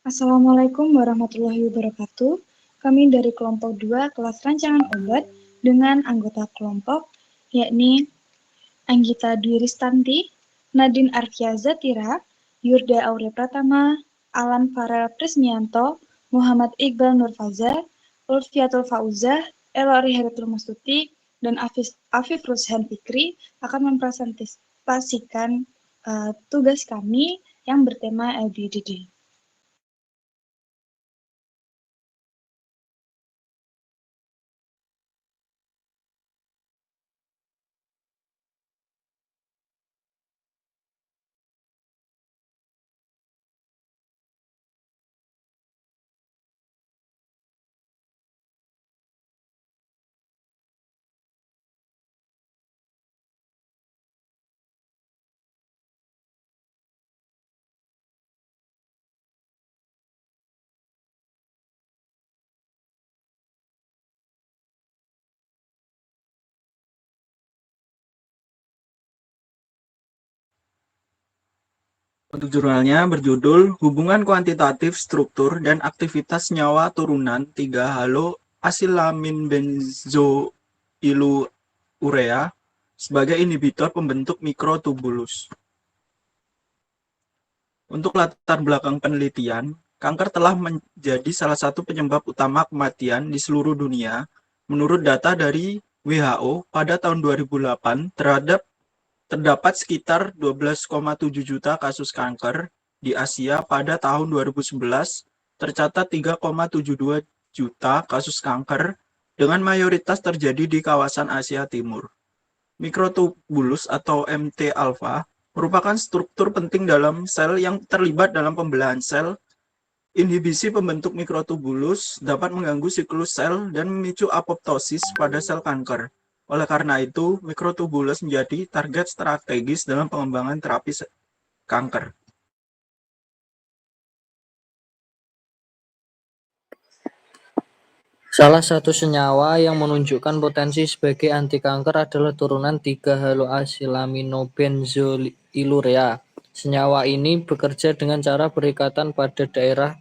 Assalamualaikum warahmatullahi wabarakatuh. Kami dari kelompok 2 kelas rancangan obat dengan anggota kelompok yakni Anggita Dwi Ristanti, Nadine Arfia Zatira, Yurda Aure Pratama, Alan Farel Prismianto, Muhammad Iqbal Nurfaza, Ulfiatul Fauzah, Elori Heritul Mastuti, dan Afif Rushan Fikri akan mempresentasikan tugas kami yang bertema LDDD. Untuk jurnalnya berjudul Hubungan Kuantitatif Struktur dan Aktivitas Senyawa Turunan 3-haloasilamin benzoilurea sebagai inhibitor pembentuk mikrotubulus. Untuk latar belakang penelitian, kanker telah menjadi salah satu penyebab utama kematian di seluruh dunia menurut data dari WHO pada tahun 2008 terdapat sekitar 12,7 juta kasus kanker di Asia pada tahun 2011, tercatat 3,72 juta kasus kanker dengan mayoritas terjadi di kawasan Asia Timur. Mikrotubulus atau MT-alpha merupakan struktur penting dalam sel yang terlibat dalam pembelahan sel. Inhibisi pembentuk mikrotubulus dapat mengganggu siklus sel dan memicu apoptosis pada sel kanker. Oleh karena itu, mikrotubulus menjadi target strategis dalam pengembangan terapi kanker. Salah satu senyawa yang menunjukkan potensi sebagai anti kanker adalah turunan 3-haloasilaminobenzoilurea. Senyawa ini bekerja dengan cara berikatan pada daerah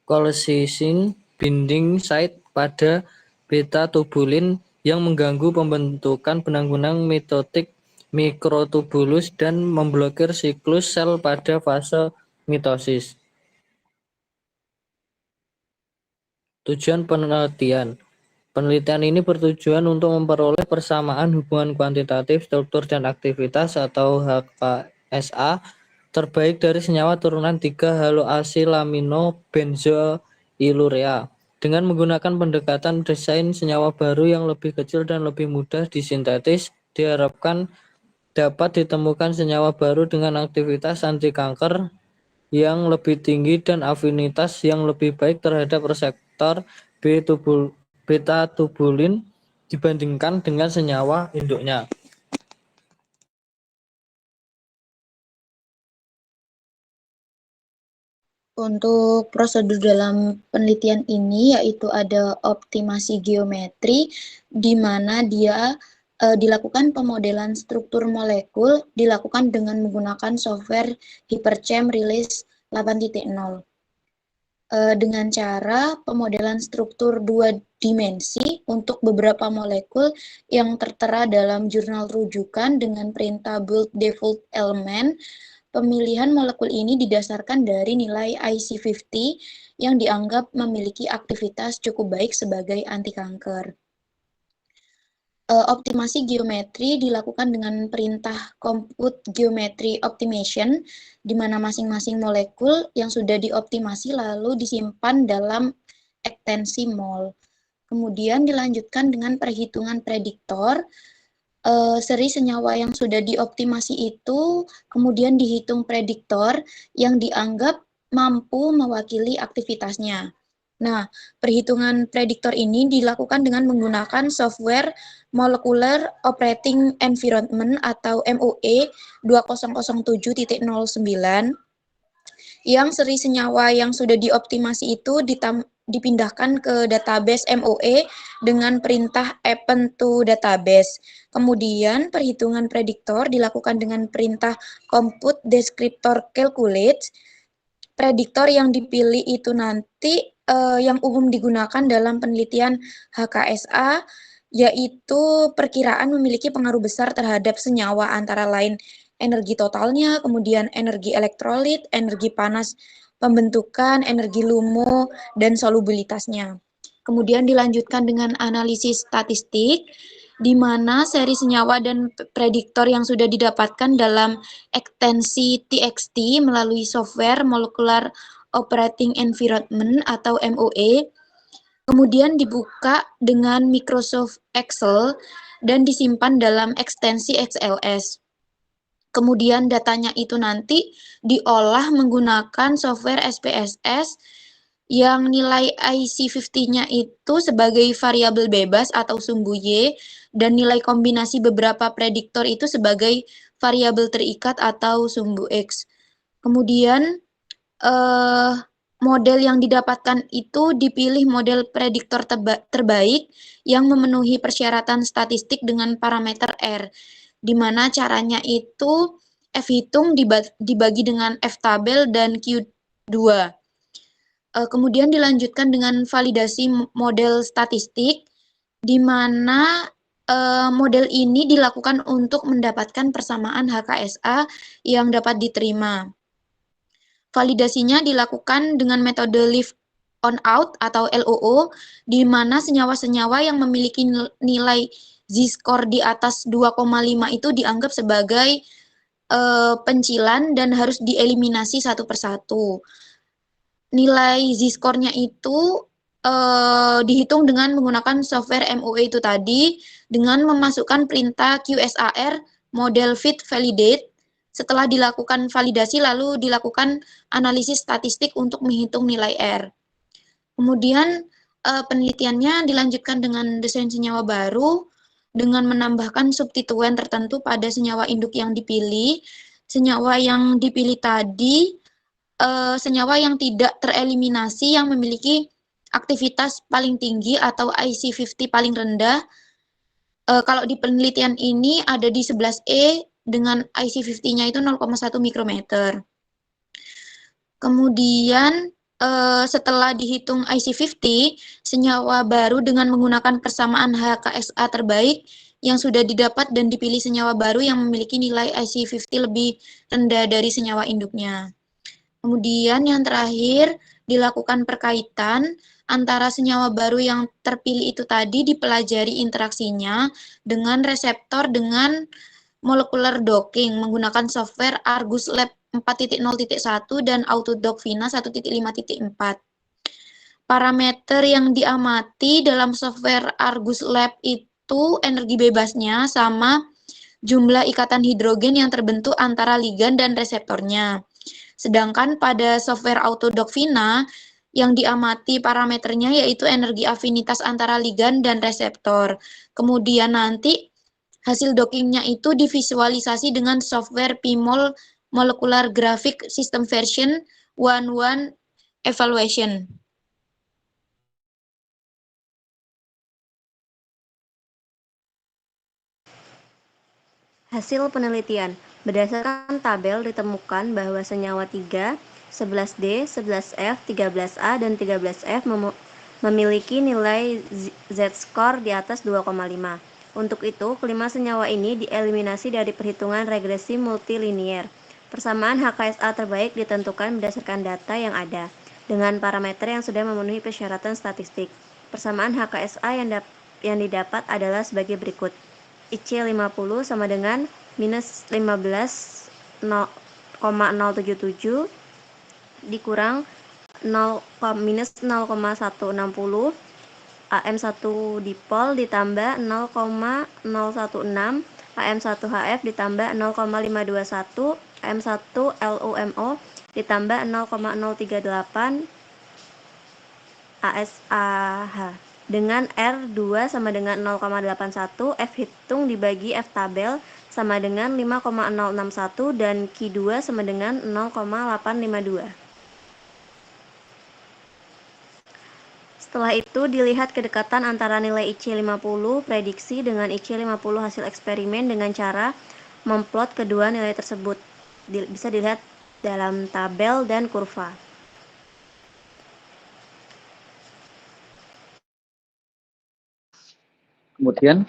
colchicine binding site pada beta tubulin yang mengganggu pembentukan benang-benang mitotik mikrotubulus dan memblokir siklus sel pada fase mitosis. Tujuan penelitian. Penelitian ini bertujuan untuk memperoleh persamaan hubungan kuantitatif, struktur, dan aktivitas atau HKSA terbaik dari senyawa turunan 3-haloasilaminobenzoilurea dengan menggunakan pendekatan desain senyawa baru yang lebih kecil dan lebih mudah disintetis. Diharapkan dapat ditemukan senyawa baru dengan aktivitas anti kanker yang lebih tinggi dan afinitas yang lebih baik terhadap reseptor beta tubulin dibandingkan dengan senyawa induknya. Untuk prosedur dalam penelitian ini yaitu ada optimasi geometri di mana dia dilakukan pemodelan struktur molekul dilakukan dengan menggunakan software Hyperchamp Release 8.0. Dengan cara pemodelan struktur 2 dimensi untuk beberapa molekul yang tertera dalam jurnal rujukan dengan perintah build default element. Pemilihan molekul ini didasarkan dari nilai IC50 yang dianggap memiliki aktivitas cukup baik sebagai anti kanker. Optimasi geometri dilakukan dengan perintah compute geometry optimization, di mana masing-masing molekul yang sudah dioptimasi lalu disimpan dalam ekstensi mol. Kemudian dilanjutkan dengan perhitungan prediktor. Seri senyawa yang sudah dioptimasi itu kemudian dihitung prediktor yang dianggap mampu mewakili aktivitasnya. Nah, perhitungan prediktor ini dilakukan dengan menggunakan software Molecular Operating Environment atau MOE 2007.09 yang seri senyawa yang sudah dioptimasi itu dipindahkan ke database MOE dengan perintah append to database. Kemudian perhitungan prediktor dilakukan dengan perintah compute descriptor calculate. prediktor yang dipilih itu nanti yang umum digunakan dalam penelitian HKSA, yaitu perkiraan memiliki pengaruh besar terhadap senyawa antara lain energi totalnya, kemudian energi elektrolit, energi panas pembentukan, energi LUMO, dan solubilitasnya. Kemudian dilanjutkan dengan analisis statistik, di mana seri senyawa dan prediktor yang sudah didapatkan dalam ekstensi TXT melalui software Molecular Operating Environment atau MOE, kemudian dibuka dengan Microsoft Excel dan disimpan dalam ekstensi XLS. Kemudian datanya itu nanti diolah menggunakan software SPSS yang nilai IC50-nya itu sebagai variabel bebas atau sumbu Y dan nilai kombinasi beberapa prediktor itu sebagai variabel terikat atau sumbu X. Kemudian model yang didapatkan itu dipilih model prediktor terbaik yang memenuhi persyaratan statistik dengan parameter R, di mana caranya itu F hitung dibagi dengan F tabel dan Q2. Kemudian dilanjutkan dengan validasi model statistik, di mana model ini dilakukan untuk mendapatkan persamaan HKSA yang dapat diterima. Validasinya dilakukan dengan metode live on out atau LOO, di mana senyawa-senyawa yang memiliki nilai Z-score di atas 2,5 itu dianggap sebagai pencilan dan harus dieliminasi satu persatu. Nilai Z-score-nya itu dihitung dengan menggunakan software MOE itu tadi, dengan memasukkan perintah QSAR model fit validate. Setelah dilakukan validasi, lalu dilakukan analisis statistik untuk menghitung nilai R. Kemudian penelitiannya dilanjutkan dengan desain senyawa baru dengan menambahkan substituen tertentu pada senyawa induk yang dipilih. Senyawa yang dipilih tadi senyawa yang tidak tereliminasi yang memiliki aktivitas paling tinggi atau IC50 paling rendah. Kalau di penelitian ini ada di 11E dengan IC50-nya itu 0,1 mikrometer. Kemudian setelah dihitung IC50, senyawa baru dengan menggunakan persamaan HKSA terbaik yang sudah didapat dan dipilih senyawa baru yang memiliki nilai IC50 lebih rendah dari senyawa induknya. Kemudian yang terakhir dilakukan perkaitan antara senyawa baru yang terpilih itu tadi, dipelajari interaksinya dengan reseptor dengan molecular docking menggunakan software Argus Lab 4.0.1 dan Autodoc Vina 1.5.4. Parameter yang diamati dalam software Argus Lab itu energi bebasnya sama jumlah ikatan hidrogen yang terbentuk antara ligan dan reseptornya. Sedangkan pada software Autodoc Vina yang diamati parameternya yaitu energi afinitas antara ligan dan reseptor. Kemudian nanti hasil dockingnya itu divisualisasi dengan software PMOL Molecular Graphic System Version 1.1 Evaluation. Hasil penelitian. Berdasarkan tabel ditemukan bahwa senyawa 3, 11D, 11F, 13A, dan 13F memiliki nilai Z-score di atas 2,5. Untuk itu, kelima senyawa ini dieliminasi dari perhitungan regresi multilinier. Persamaan HKSA terbaik ditentukan berdasarkan data yang ada, dengan parameter yang sudah memenuhi persyaratan statistik. Persamaan HKSA yang didapat adalah sebagai berikut. IC50 sama dengan minus 15,077 dikurang minus 0,160 AM1 dipol ditambah 0,016 AM1HF ditambah 0,521 AM1 LUMO ditambah 0,038 ASAH dengan R2 sama dengan 0,81, F hitung dibagi F tabel sama dengan 5,061 dan Q2 sama dengan 0,852. Setelah itu dilihat kedekatan antara nilai IC50 prediksi dengan IC50 hasil eksperimen dengan cara memplot kedua nilai tersebut. Bisa dilihat dalam tabel dan kurva. Kemudian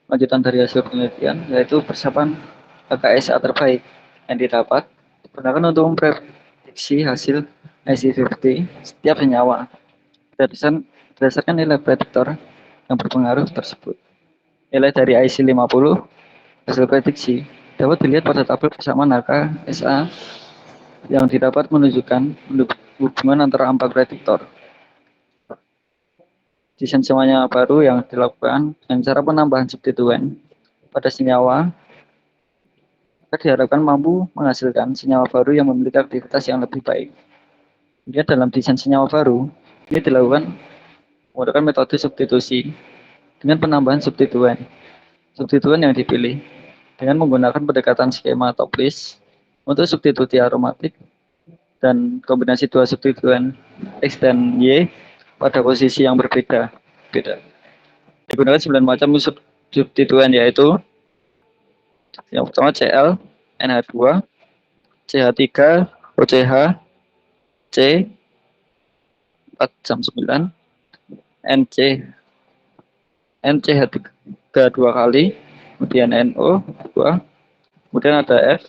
lanjutan dari hasil penelitian yaitu persiapan KSA terbaik yang didapat digunakan untuk memprediksi hasil IC50 setiap senyawa berdasarkan nilai prediktor yang berpengaruh tersebut. Nilai dari IC50 hasil prediksi dapat dilihat pada tabel persamaan HKSA yang didapat menunjukkan hubungan antara 4 prediktor. Desain semuanya baru yang dilakukan dengan cara penambahan substituen pada senyawa diharapkan mampu menghasilkan senyawa baru yang memiliki aktivitas yang lebih baik. Kemudian dalam desain senyawa baru, ini dilakukan menggunakan metode substitusi dengan penambahan substituen. Substituen yang dipilih dengan menggunakan pendekatan skema top list untuk substitusi aromatik dan kombinasi dua substituen X dan Y pada posisi yang berbeda. Digunakan 9 macam substituen yaitu yang pertama Cl, NH2, CH3, OCH, C 4/9, NC, NCH3 2 kali, kemudian NO 2, kemudian ada F,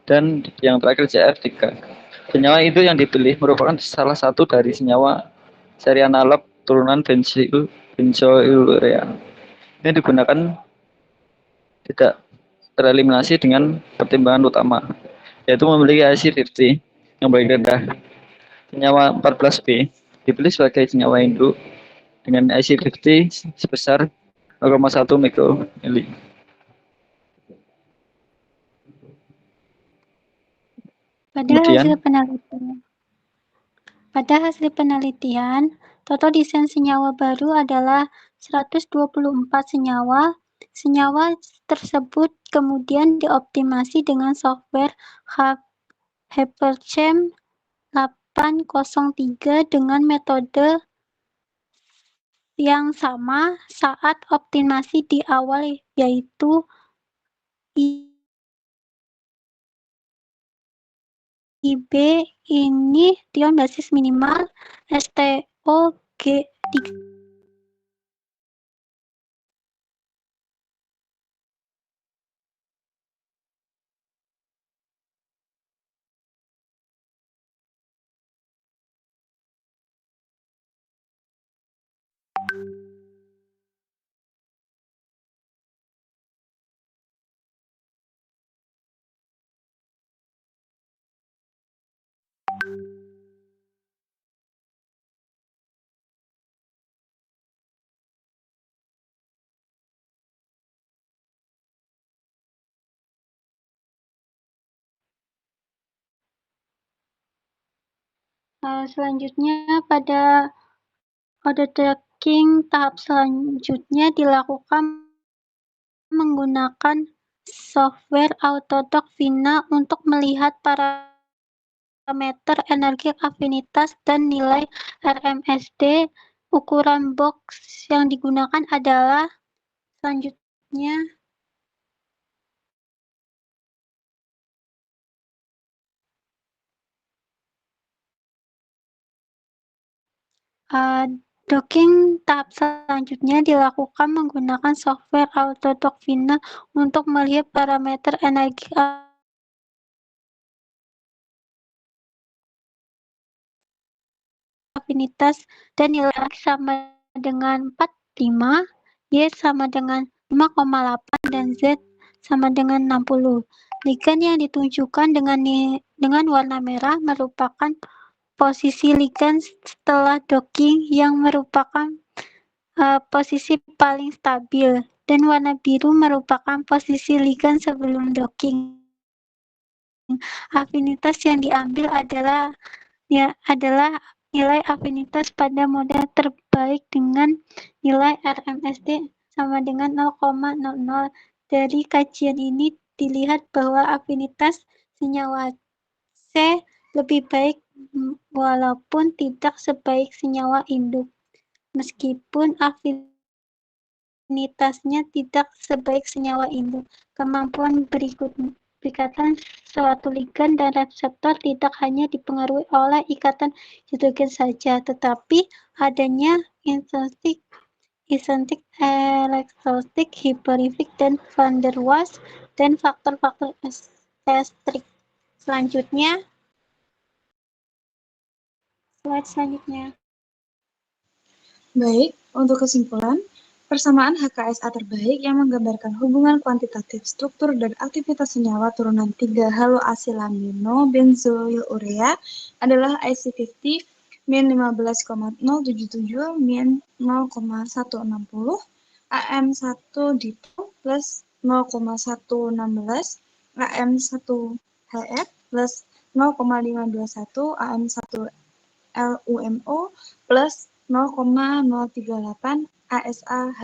dan yang terakhir CF3. Senyawa itu yang dipilih merupakan salah satu dari senyawa seri analog turunan benzoylurea. Ini digunakan tidak tereliminasi dengan pertimbangan utama, yaitu memiliki IC50 yang paling rendah. Senyawa 14B dipilih sebagai senyawa induk dengan IC50 sebesar 0,1 mikromili. Pada hasil penelitian, total desain senyawa baru adalah 124 senyawa. Senyawa tersebut kemudian dioptimasi dengan software HyperChem 803 dengan metode yang sama saat optimasi di awal, yaitu IB ini ion basis minimal STOG3. Selanjutnya pada order tracking tahap selanjutnya dilakukan menggunakan software Autodoc Vina untuk melihat parameter energi afinitas dan nilai RMSD. Ukuran box yang digunakan adalah selanjutnya docking tahap selanjutnya dilakukan menggunakan software Autodoc Vina untuk melihat parameter energi afinitas dan nilai sama dengan 45, Y sama dengan 5,8 dan Z sama dengan 60. Ligan yang ditunjukkan dengan warna merah merupakan posisi ligan setelah docking yang merupakan posisi paling stabil, dan warna biru merupakan posisi ligan sebelum docking. Afinitas yang diambil adalah nilai afinitas pada model terbaik dengan nilai RMSD sama dengan 0,00. Dari kajian ini dilihat bahwa afinitas senyawa C lebih baik walaupun tidak sebaik senyawa induk. Meskipun afinitasnya tidak sebaik senyawa induk, kemampuan berikatan suatu ligan dan reseptor tidak hanya dipengaruhi oleh ikatan hidrogen saja, tetapi adanya intrinsik isentik, elektrostatik, hiperifik, dan van der Waals, dan faktor-faktor estrik. Selanjutnya, slide selanjutnya. Baik, untuk kesimpulan, persamaan HKSA terbaik yang menggambarkan hubungan kuantitatif struktur dan aktivitas senyawa turunan 3 haloasilamino benzoil urea adalah IC50 min 15,077 min 0,160 AM1 dipo plus 0,116 AM1HF plus 0,521 AM1 LUMO plus 0,038 ASAH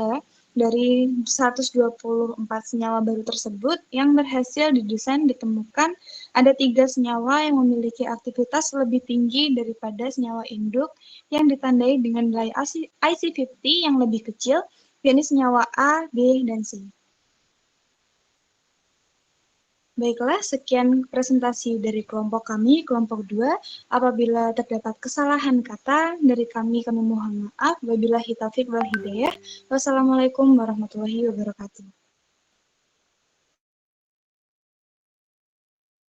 dari 124 senyawa baru tersebut yang berhasil didesain ditemukan ada 3 senyawa yang memiliki aktivitas lebih tinggi daripada senyawa induk yang ditandai dengan nilai IC50 yang lebih kecil, yakni senyawa A, B, dan C. Baiklah, sekian presentasi dari kelompok kami, kelompok 2. Apabila terdapat kesalahan kata dari kami mohon maaf. Wabillahi taufiq wal hidayah. Wassalamualaikum warahmatullahi wabarakatuh.